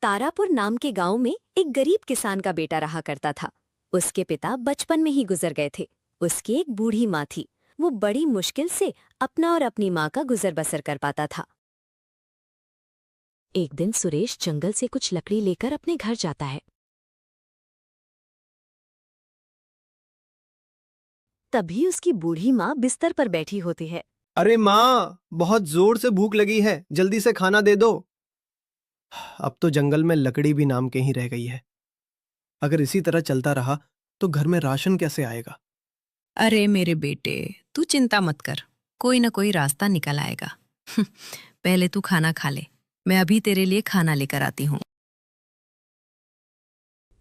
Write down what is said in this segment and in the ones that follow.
तारापुर नाम के गांव में एक गरीब किसान का बेटा रहा करता था। उसके पिता बचपन में ही गुजर गए थे। उसकी एक बूढ़ी माँ थी। वो बड़ी मुश्किल से अपना और अपनी माँ का गुजर बसर कर पाता था। एक दिन सुरेश जंगल से कुछ लकड़ी लेकर अपने घर जाता है। तभी उसकी बूढ़ी माँ बिस्तर पर बैठी होती है। अरे माँ, बहुत जोर से भूख लगी है, जल्दी से खाना दे दो। अब तो जंगल में लकड़ी भी नाम के ही रह गई है। अगर इसी तरह चलता रहा तो घर में राशन कैसे आएगा? अरे मेरे बेटे, तू चिंता मत कर, कोई ना कोई रास्ता निकल आएगा। पहले तू खाना खा ले, मैं अभी तेरे लिए खाना लेकर आती हूँ।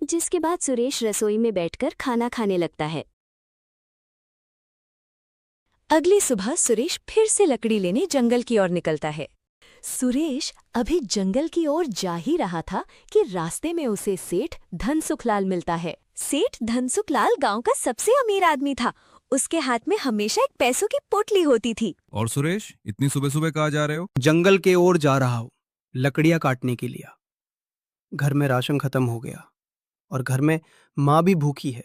जिसके बाद सुरेश रसोई में बैठकर खाना खाने लगता है। अगली सुबह सुरेश फिर से लकड़ी लेने जंगल की ओर निकलता है। सुरेश अभी जंगल की ओर जा ही रहा था कि रास्ते में उसे सेठ धनसुखलाल मिलता है। सेठ धनसुखलाल गांव का सबसे अमीर आदमी था। उसके हाथ में हमेशा एक पैसों की पोटली होती थी। और सुरेश, इतनी सुबह सुबह कहाँ जा रहे हो? जंगल के ओर जा रहा हूँ, लकड़ियाँ काटने के लिए। घर में राशन खत्म हो गया और घर में माँ भी भूखी है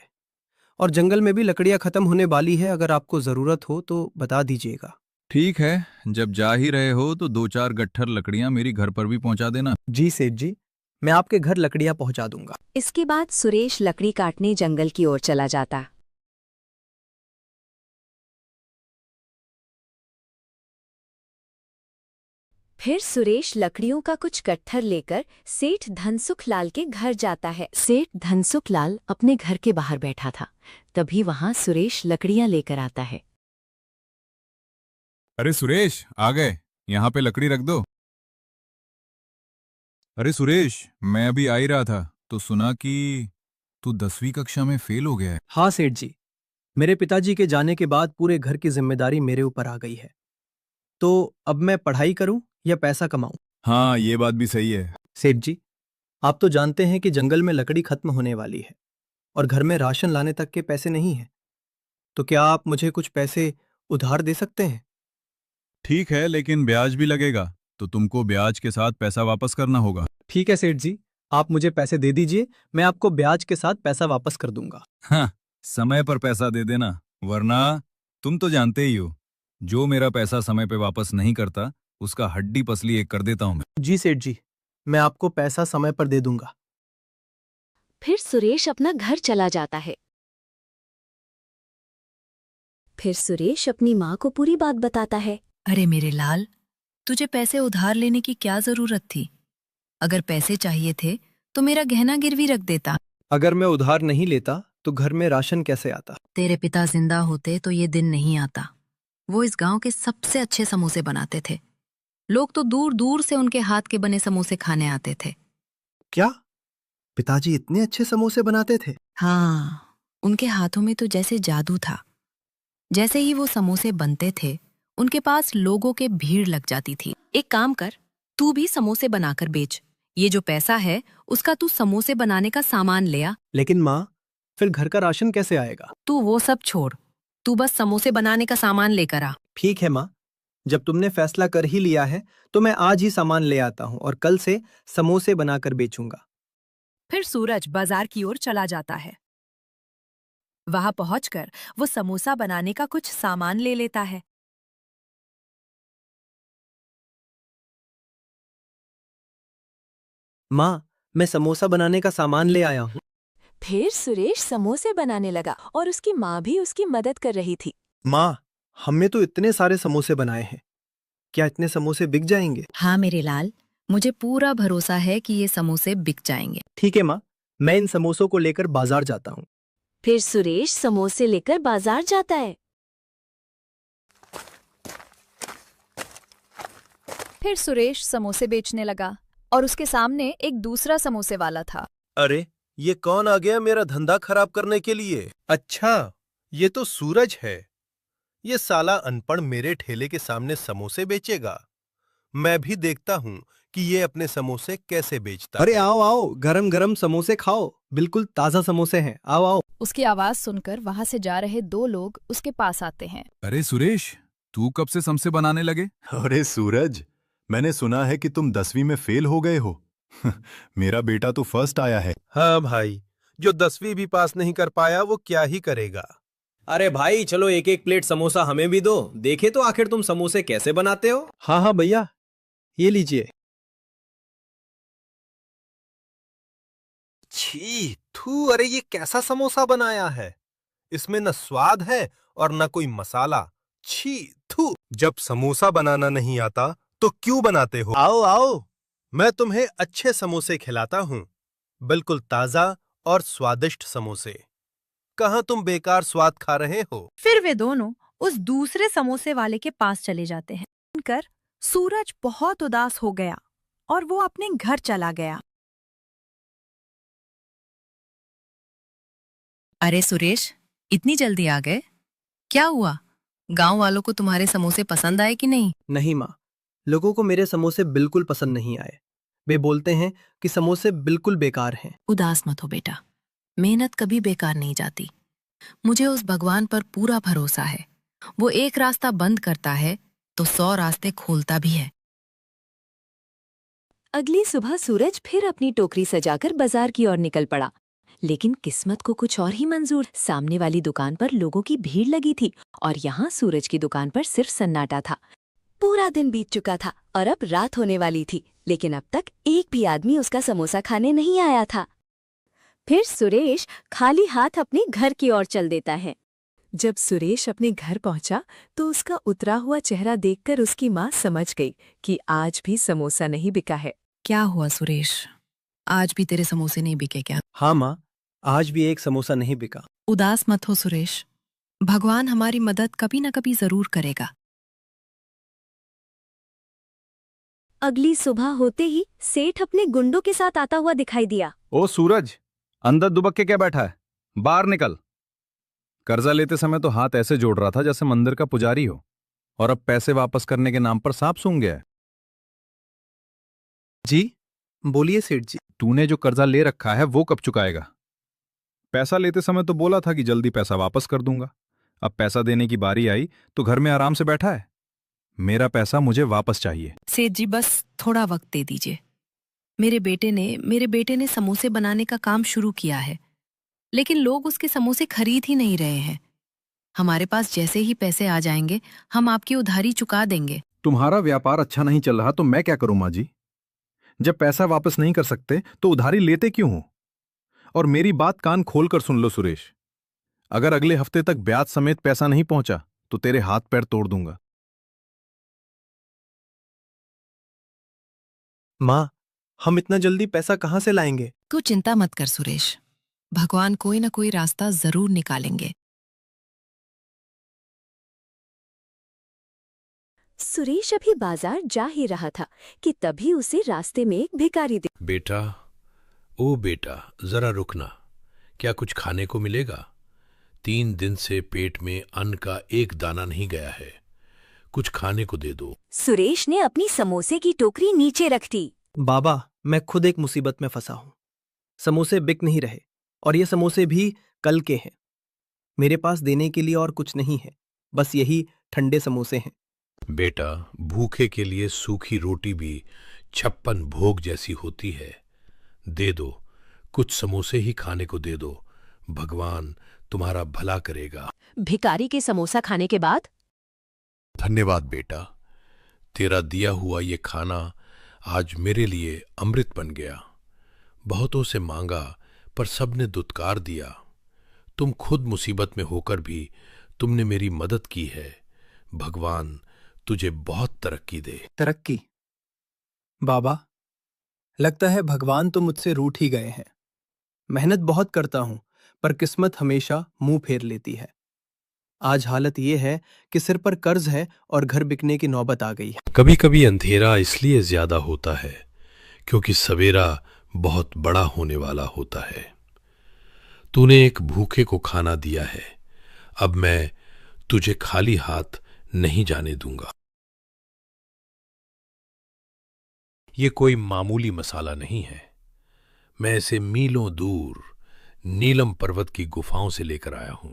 और जंगल में भी लकड़ियाँ खत्म होने वाली है। अगर आपको जरूरत हो तो बता दीजिएगा। ठीक है, जब जा ही रहे हो तो 2-4 गट्ठर लकड़ियां मेरी घर पर भी पहुंचा देना। जी सेठ जी, मैं आपके घर लकड़ियाँ पहुंचा दूंगा। इसके बाद सुरेश लकड़ी काटने जंगल की ओर चला जाता। फिर सुरेश लकड़ियों का कुछ गट्ठर लेकर सेठ धनसुखलाल के घर जाता है। सेठ धनसुखलाल अपने घर के बाहर बैठा था। तभी वहां सुरेश लकड़ियां लेकर आता है। अरे सुरेश, आ गए, यहाँ पे लकड़ी रख दो। अरे सुरेश, मैं अभी आ ही रहा था तो सुना कि तू 10वीं कक्षा में फेल हो गया है। हाँ सेठ जी, मेरे पिताजी के जाने के बाद पूरे घर की जिम्मेदारी मेरे ऊपर आ गई है। तो अब मैं पढ़ाई करूं या पैसा कमाऊं? हाँ, ये बात भी सही है। सेठ जी, आप तो जानते हैं कि जंगल में लकड़ी खत्म होने वाली है और घर में राशन लाने तक के पैसे नहीं हैं। तो क्या आप मुझे कुछ पैसे उधार दे सकते हैं? ठीक है, लेकिन ब्याज भी लगेगा, तो तुमको ब्याज के साथ पैसा वापस करना होगा। ठीक है सेठ जी, आप मुझे पैसे दे दीजिए, मैं आपको ब्याज के साथ पैसा वापस कर दूंगा। हाँ, समय पर पैसा दे देना, वरना तुम तो जानते ही हो, जो मेरा पैसा समय पे वापस नहीं करता उसका हड्डी पसली एक कर देता हूं मैं। जी सेठ जी, मैं आपको पैसा समय पर दे दूंगा। फिर सुरेश अपना घर चला जाता है। फिर सुरेश अपनी माँ को पूरी बात बताता है। अरे मेरे लाल, तुझे पैसे उधार लेने की क्या जरूरत थी? अगर पैसे चाहिए थे तो मेरा गहना गिरवी रख देता। अगर मैं उधार नहीं लेता तो घर में राशन कैसे आता? तेरे पिता जिंदा होते तो ये दिन नहीं आता। वो इस गांव के सबसे अच्छे समोसे बनाते थे। लोग तो दूर दूर से उनके हाथ के बने समोसे खाने आते थे। क्या पिताजी इतने अच्छे समोसे बनाते थे? हाँ, उनके हाथों में तो जैसे जादू था। जैसे ही वो समोसे बनते थे, उनके पास लोगों के भीड़ लग जाती थी। एक काम कर, तू भी समोसे बनाकर बेच। ये जो पैसा है उसका तू समोसे बनाने का सामान ले आ। लेकिन माँ, फिर घर का राशन कैसे आएगा? तू वो सब छोड़, तू बस समोसे बनाने का सामान लेकर आ। ठीक है माँ, जब तुमने फैसला कर ही लिया है तो मैं आज ही सामान ले आता हूँ और कल से समोसे बनाकर बेचूंगा। फिर सूरज बाजार की ओर चला जाता है। वहां पहुंचकर वो समोसा बनाने का कुछ सामान ले लेता है। माँ, मैं समोसा बनाने का सामान ले आया हूँ। फिर सुरेश समोसे बनाने लगा और उसकी माँ भी उसकी मदद कर रही थी। माँ, हमने तो इतने सारे समोसे बनाए हैं, क्या इतने समोसे बिक जाएंगे? हाँ मेरे लाल, मुझे पूरा भरोसा है कि ये समोसे बिक जाएंगे। ठीक है माँ, मैं इन समोसों को लेकर बाजार जाता हूँ। फिर सुरेश समोसे लेकर बाजार जाता है। फिर सुरेश समोसे बेचने लगा और उसके सामने एक दूसरा समोसे वाला था। अरे, ये कौन आ गया मेरा धंधा खराब करने के लिए? अच्छा, ये तो सूरज है। ये साला अनपढ़ मेरे ठेले के सामने समोसे बेचेगा। मैं भी देखता हूँ कि ये अपने समोसे कैसे बेचता अरे है। आओ आओ, गरम गरम समोसे खाओ, बिल्कुल ताजा समोसे हैं, आओ आओ। उसकी आवाज सुनकर वहां से जा रहे 2 लोग उसके पास आते हैं। अरे सुरेश, तू कब से समोसे बनाने लगे? अरे सूरज, मैंने सुना है कि तुम 10वीं में फेल हो गए हो। मेरा बेटा तो फर्स्ट आया है। हाँ भाई, जो 10वीं भी पास नहीं कर पाया वो क्या ही करेगा। अरे भाई चलो एक एक प्लेट समोसा हमें भी दो, देखे तो आखिर तुम समोसे कैसे बनाते हो। हाँ हाँ भैया, ये लीजिए। छी थू, अरे ये कैसा समोसा बनाया है। इसमें न स्वाद है और न कोई मसाला। छी थू। जब समोसा बनाना नहीं आता तो क्यों बनाते हो? आओ आओ, मैं तुम्हें अच्छे समोसे खिलाता हूँ, बिल्कुल ताजा और स्वादिष्ट समोसे। कहाँ तुम बेकार स्वाद खा रहे हो? फिर वे दोनों उस दूसरे समोसे वाले के पास चले जाते हैं। सुनकर सूरज बहुत उदास हो गया और वो अपने घर चला गया। अरे सुरेश, इतनी जल्दी आ गए? क्या हुआ? गांव वालों को तुम्हारे समोसे पसंद आए कि नहीं? नहीं माँ, लोगों को मेरे समोसे बिल्कुल पसंद नहीं आए। वे बोलते हैं कि समोसे बिल्कुल बेकार हैं। उदास मत हो बेटा, मेहनत कभी बेकार नहीं जाती। मुझे उस भगवान पर पूरा भरोसा है। वो एक रास्ता बंद करता है तो 100 रास्ते खोलता भी है। अगली सुबह सूरज फिर अपनी टोकरी सजाकर बाजार की ओर निकल पड़ा। लेकिन किस्मत को कुछ और ही मंजूर। सामने वाली दुकान पर लोगों की भीड़ लगी थी और यहाँ सूरज की दुकान पर सिर्फ सन्नाटा था। पूरा दिन बीत चुका था और अब रात होने वाली थी, लेकिन अब तक एक भी आदमी उसका समोसा खाने नहीं आया था। फिर सुरेश खाली हाथ अपने घर की ओर चल देता है। जब सुरेश अपने घर पहुंचा तो उसका उतरा हुआ चेहरा देखकर उसकी माँ समझ गई कि आज भी समोसा नहीं बिका है। क्या हुआ सुरेश, आज भी तेरे समोसे नहीं बिके क्या? हाँ माँ, आज भी एक समोसा नहीं बिका। उदास मत हो सुरेश, भगवान हमारी मदद कभी न कभी जरूर करेगा। अगली सुबह होते ही सेठ अपने गुंडों के साथ आता हुआ दिखाई दिया। ओ सूरज, अंदर दुबक के क्या बैठा है? बाहर निकल। कर्जा लेते समय तो हाथ ऐसे जोड़ रहा था जैसे मंदिर का पुजारी हो, और अब पैसे वापस करने के नाम पर सांप सूंघ गया है। जी बोलिए सेठ जी। तूने जो कर्जा ले रखा है वो कब चुकाएगा? पैसा लेते समय तो बोला था कि जल्दी पैसा वापस कर दूंगा। अब पैसा देने की बारी आई तो घर में आराम से बैठा है। मेरा पैसा मुझे वापस चाहिए। सेठ जी बस थोड़ा वक्त दे दीजिए। मेरे बेटे ने समोसे बनाने का काम शुरू किया है, लेकिन लोग उसके समोसे खरीद ही नहीं रहे हैं। हमारे पास जैसे ही पैसे आ जाएंगे हम आपकी उधारी चुका देंगे। तुम्हारा व्यापार अच्छा नहीं चल रहा तो मैं क्या करूं माँ जी? जब पैसा वापस नहीं कर सकते तो उधारी लेते क्यों हो? और मेरी बात कान खोलकर सुन लो सुरेश, अगर अगले हफ्ते तक ब्याज समेत पैसा नहीं पहुंचा तो तेरे हाथ पैर तोड़ दूंगा। माँ, हम इतना जल्दी पैसा कहाँ से लाएंगे? तू चिंता मत कर सुरेश, भगवान कोई न कोई रास्ता जरूर निकालेंगे। सुरेश अभी बाजार जा ही रहा था कि तभी उसे रास्ते में एक भिखारी दिखा। बेटा, ओ बेटा, जरा रुकना। क्या कुछ खाने को मिलेगा? 3 दिन से पेट में अन्न का एक दाना नहीं गया है, कुछ खाने को दे दो। सुरेश ने अपनी समोसे की टोकरी नीचे रख दी। बाबा, मैं खुद एक मुसीबत में फंसा हूं। समोसे बिक नहीं रहे और ये समोसे भी कल के हैं। मेरे पास देने के लिए और कुछ नहीं है, बस यही ठंडे समोसे हैं। बेटा, भूखे के लिए सूखी रोटी भी 56 भोग जैसी होती है। दे दो, कुछ समोसे ही खाने को दे दो, भगवान तुम्हारा भला करेगा। भिखारी के समोसा खाने के बाद धन्यवाद बेटा, तेरा दिया हुआ ये खाना आज मेरे लिए अमृत बन गया। बहुतों से मांगा पर सबने दुत्कार दिया। तुम खुद मुसीबत में होकर भी तुमने मेरी मदद की है। भगवान तुझे बहुत तरक्की दे। तरक्की? बाबा, लगता है भगवान तो मुझसे रूठ ही गए हैं। मेहनत बहुत करता हूं पर किस्मत हमेशा मुंह फेर लेती है। आज हालत ये है कि सिर पर कर्ज है और घर बिकने की नौबत आ गई है। कभी कभी अंधेरा इसलिए ज्यादा होता है क्योंकि सवेरा बहुत बड़ा होने वाला होता है। तूने एक भूखे को खाना दिया है, अब मैं तुझे खाली हाथ नहीं जाने दूंगा। ये कोई मामूली मसाला नहीं है, मैं इसे मीलों दूर नीलम पर्वत की गुफाओं से लेकर आया हूं।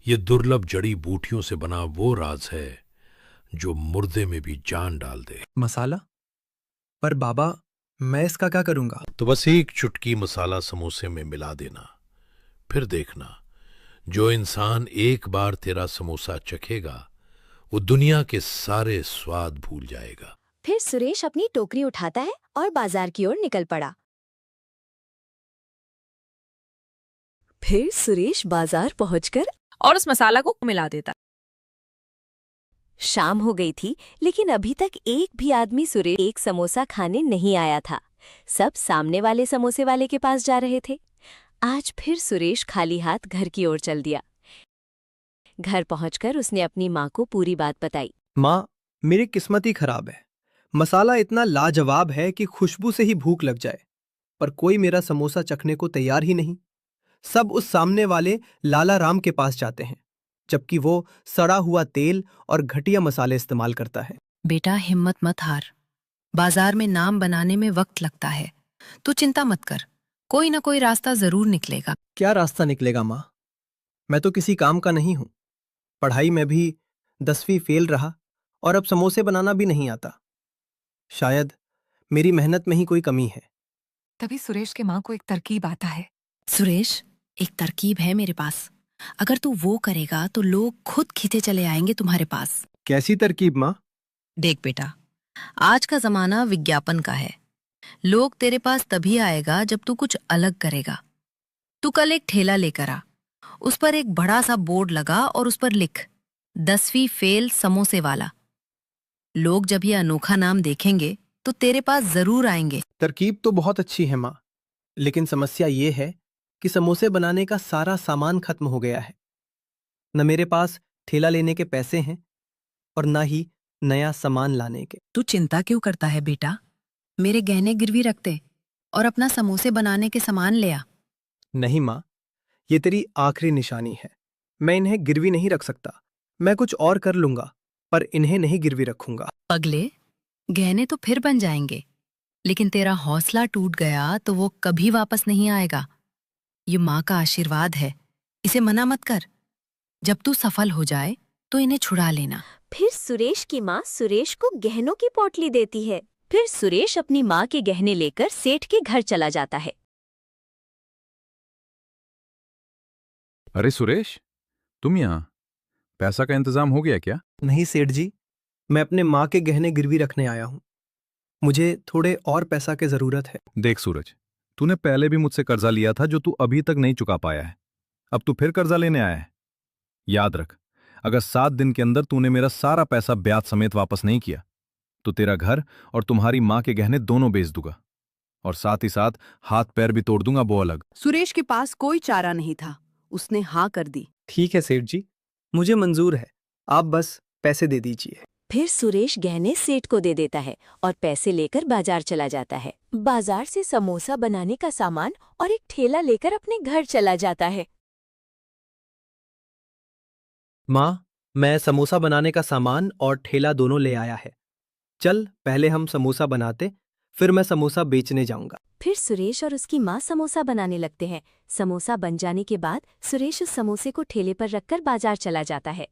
ये दुर्लभ जड़ी बूटियों से बना वो राज है जो मुर्दे में भी जान डाल दे। मसाला? पर बाबा, मैं इसका क्या करूंगा? तो बस एक चुटकी मसाला समोसे में मिला देना। फिर देखना, जो इंसान एक बार तेरा समोसा चखेगा वो दुनिया के सारे स्वाद भूल जाएगा। फिर सुरेश अपनी टोकरी उठाता है और बाजार की ओर निकल पड़ा। फिर सुरेश बाजार पहुंचकर और उस मसाला को मिला देता। शाम हो गई थी, लेकिन अभी तक एक भी आदमी सुरेश एक समोसा खाने नहीं आया था। सब सामने वाले समोसे वाले के पास जा रहे थे। आज फिर सुरेश खाली हाथ घर की ओर चल दिया। घर पहुंचकर उसने अपनी माँ को पूरी बात बताई। माँ, मेरी किस्मत ही खराब है। मसाला इतना लाजवाब है कि खुशबू से ही भूख लग जाए, पर कोई मेरा समोसा चखने को तैयार ही नहीं। सब उस सामने वाले लाला राम के पास जाते हैं, जबकि वो सड़ा हुआ तेल और घटिया मसाले इस्तेमाल करता है। बेटा, हिम्मत मत हार। बाजार में नाम बनाने में वक्त लगता है। तू चिंता मत कर, कोई ना कोई रास्ता जरूर निकलेगा। क्या रास्ता निकलेगा माँ? मैं तो किसी काम का नहीं हूं। पढ़ाई में भी 10वीं फेल रहा और अब समोसे बनाना भी नहीं आता। शायद मेरी मेहनत में ही कोई कमी है। तभी सुरेश के माँ को एक तरकीब आता है। सुरेश, एक तरकीब है मेरे पास। अगर तू वो करेगा तो लोग खुद खींचे चले आएंगे तुम्हारे पास। कैसी तरकीब माँ? देख बेटा, आज का जमाना विज्ञापन का है। लोग तेरे पास तभी आएगा जब तू कुछ अलग करेगा। तू कल एक ठेला लेकर आ, उस पर एक बड़ा सा बोर्ड लगा और उस पर लिख 10वीं फेल समोसे वाला। लोग जब ये अनोखा नाम देखेंगे तो तेरे पास जरूर आएंगे। तरकीब तो बहुत अच्छी है माँ, लेकिन समस्या ये है कि समोसे बनाने का सारा सामान खत्म हो गया है। न मेरे पास ठेला लेने के पैसे हैं और न ही नया सामान लाने के। तू चिंता क्यों करता है बेटा? मेरे गहने गिरवी रख दे और अपना समोसे बनाने के सामान ले आ। नहीं माँ, ये तेरी आखिरी निशानी है। मैं इन्हें गिरवी नहीं रख सकता। मैं कुछ और कर लूंगा, पर इन्हें नहीं गिरवी रखूंगा। अगले गहने तो फिर बन जाएंगे, लेकिन तेरा हौसला टूट गया तो वो कभी वापस नहीं आएगा। ये माँ का आशीर्वाद है, इसे मना मत कर। जब तू सफल हो जाए तो इन्हें छुड़ा लेना। फिर सुरेश की माँ सुरेश को गहनों की पोटली देती है। फिर सुरेश अपनी माँ के गहने लेकर सेठ के घर चला जाता है। अरे सुरेश, तुम यहाँ? पैसा का इंतजाम हो गया क्या? नहीं सेठ जी, मैं अपने माँ के गहने गिरवी रखने आया हूँ। मुझे थोड़े और पैसा की जरूरत है। देख सूरज, तूने पहले भी मुझसे कर्जा लिया था जो तू अभी तक नहीं चुका पाया है। अब तू फिर कर्जा लेने आया है। याद रख, अगर 7 दिन के अंदर तूने मेरा सारा पैसा ब्याज समेत वापस नहीं किया तो तेरा घर और तुम्हारी माँ के गहने दोनों बेच दूंगा, और साथ ही साथ हाथ पैर भी तोड़ दूंगा, वो अलग। सुरेश के पास कोई चारा नहीं था, उसने हाँ कर दी। ठीक है सेठ जी, मुझे मंजूर है। आप बस पैसे दे दीजिए। फिर सुरेश गहने सेठ को दे देता है और पैसे लेकर बाजार चला जाता है। बाजार से समोसा बनाने का सामान और एक ठेला लेकर अपने घर चला जाता है। माँ, मैं समोसा बनाने का सामान और ठेला दोनों ले आया है। चल पहले हम समोसा बनाते, फिर मैं समोसा बेचने जाऊंगा। फिर सुरेश और उसकी माँ समोसा बनाने लगते हैं। समोसा बन जाने के बाद सुरेश उस समोसे को ठेले पर रखकर बाजार चला जाता है।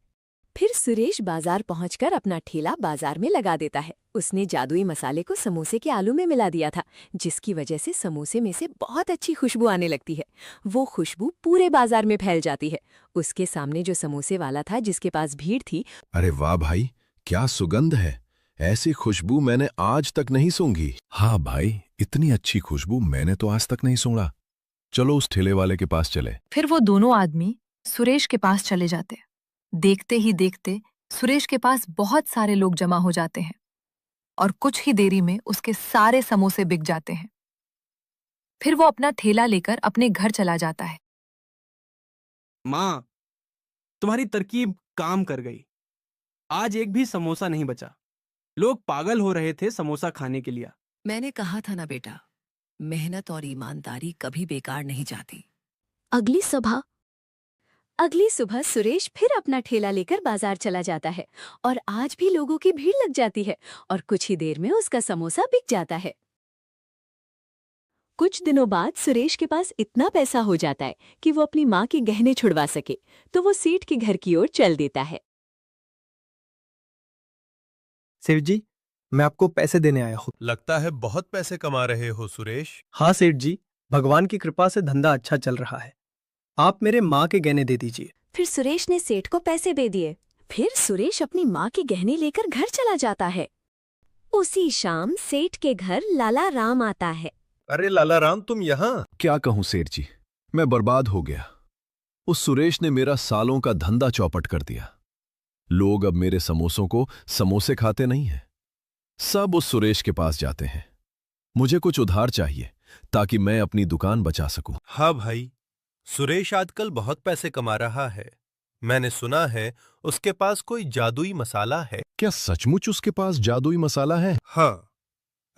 फिर सुरेश बाजार पहुंचकर अपना ठेला बाजार में लगा देता है। उसने जादुई मसाले को समोसे के आलू में मिला दिया था, जिसकी वजह से समोसे में से बहुत अच्छी खुशबू आने लगती है। वो खुशबू पूरे बाजार में फैल जाती है। उसके सामने जो समोसे वाला था, जिसके पास भीड़ थी, अरे वाह भाई, क्या सुगंध है! ऐसी खुशबू मैंने आज तक नहीं सूंघी। हाँ भाई, इतनी अच्छी खुशबू मैंने तो आज तक नहीं सूंघा। चलो उस ठेले वाले के पास चले। फिर वो दोनों आदमी सुरेश के पास चले जाते हैं। देखते ही देखते सुरेश के पास बहुत सारे लोग जमा हो जाते हैं और कुछ ही देरी में उसके सारे समोसे बिक जाते हैं। फिर वो अपना ठेला लेकर अपने घर चला जाता है। माँ, तुम्हारी तरकीब काम कर गई। आज एक भी समोसा नहीं बचा। लोग पागल हो रहे थे समोसा खाने के लिए। मैंने कहा था ना बेटा, मेहनत और ईमानदारी कभी बेकार नहीं जाती। अगली सुबह सुरेश फिर अपना ठेला लेकर बाजार चला जाता है और आज भी लोगों की भीड़ लग जाती है और कुछ ही देर में उसका समोसा बिक जाता है। कुछ दिनों बाद सुरेश के पास इतना पैसा हो जाता है कि वो अपनी माँ के गहने छुड़वा सके, तो वो सेठ के घर की ओर चल देता है। सेठ जी, मैं आपको पैसे देने आया हूँ। लगता है बहुत पैसे कमा रहे हो सुरेश। हाँ सेठ जी, भगवान की कृपा से धंधा अच्छा चल रहा है। आप मेरे माँ के गहने दे दीजिए। फिर सुरेश ने सेठ को पैसे दे दिए। फिर सुरेश अपनी माँ के गहने लेकर घर चला जाता है। उसी शाम सेठ के घर लाला राम आता है। अरे लाला राम, तुम यहाँ? क्या कहूं सेठ जी, मैं बर्बाद हो गया। उस सुरेश ने मेरा सालों का धंधा चौपट कर दिया। लोग अब मेरे समोसों को समोसे खाते नहीं हैं, सब उस सुरेश के पास जाते हैं। मुझे कुछ उधार चाहिए ताकि मैं अपनी दुकान बचा सकूं। हाँ भाई, सुरेश आजकल बहुत पैसे कमा रहा है। मैंने सुना है उसके पास कोई जादुई मसाला है। क्या सचमुच उसके पास जादुई मसाला है? हाँ,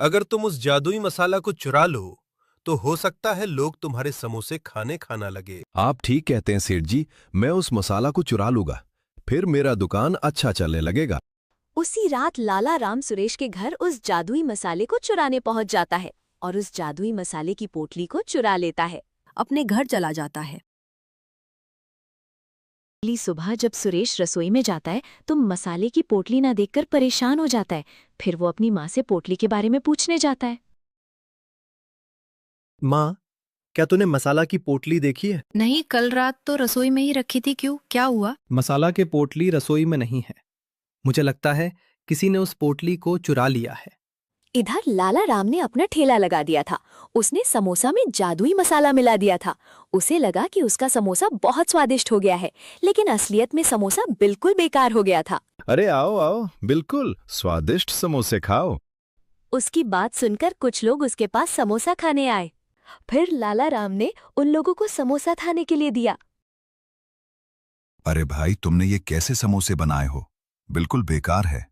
अगर तुम उस जादुई मसाला को चुरा लो तो हो सकता है लोग तुम्हारे समोसे खाना लगे। आप ठीक कहते हैं सेठ जी, मैं उस मसाला को चुरा लूंगा, फिर मेरा दुकान अच्छा चलने लगेगा। उसी रात लाला राम सुरेश के घर उस जादुई मसाले को चुराने पहुंच जाता है और उस जादुई मसाले की पोटली को चुरा लेता है। अपने घर चला जाता है। अगली सुबह जब सुरेश रसोई में जाता है तो मसाले की पोटली ना देखकर परेशान हो जाता है। फिर वो अपनी माँ से पोटली के बारे में पूछने जाता है। माँ, क्या तूने मसाला की पोटली देखी है? नहीं, कल रात तो रसोई में ही रखी थी, क्यों, क्या हुआ? मसाला के पोटली रसोई में नहीं है। मुझे लगता है किसी ने उस पोटली को चुरा लिया है। इधर लाला राम ने अपना ठेला लगा दिया था। उसने समोसा में जादुई मसाला मिला दिया था। उसे लगा कि उसका समोसा बहुत स्वादिष्ट हो गया है, लेकिन असलियत में समोसा बिल्कुल बेकार हो गया था। अरे आओ आओ, बिल्कुल स्वादिष्ट समोसे खाओ। उसकी बात सुनकर कुछ लोग उसके पास समोसा खाने आए। फिर लाला राम ने उन लोगों को समोसा खाने के लिए दिया। अरे भाई, तुमने ये कैसे समोसे बनाए हो? बिल्कुल बेकार है,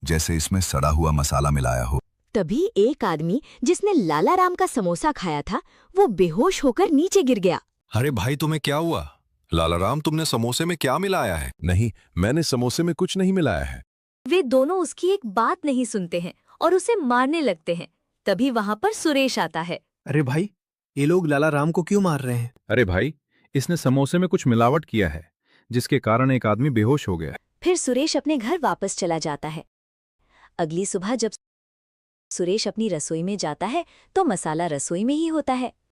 जैसे इसमें सड़ा हुआ मसाला मिलाया हो। तभी एक आदमी जिसने लाला राम का समोसा खाया था वो बेहोश होकर नीचे गिर गया। अरे भाई, तुम्हें क्या हुआ? लाला राम, तुमने समोसे में क्या मिलाया है? नहीं, मैंने समोसे में कुछ नहीं मिलाया है। वे दोनों उसकी एक बात नहीं सुनते हैं और उसे मारने लगते हैं। तभी वहां पर सुरेश आता है। अरे भाई, ये लोग लाला राम को क्यों मार रहे हैं? अरे भाई, इसने समोसे में कुछ मिलावट किया है, जिसके कारण एक आदमी बेहोश हो गया। फिर सुरेश अपने घर वापस चला जाता है। अगली सुबह जब सुरेश अपनी रसोई में जाता है तो मसाला रसोई में ही होता है।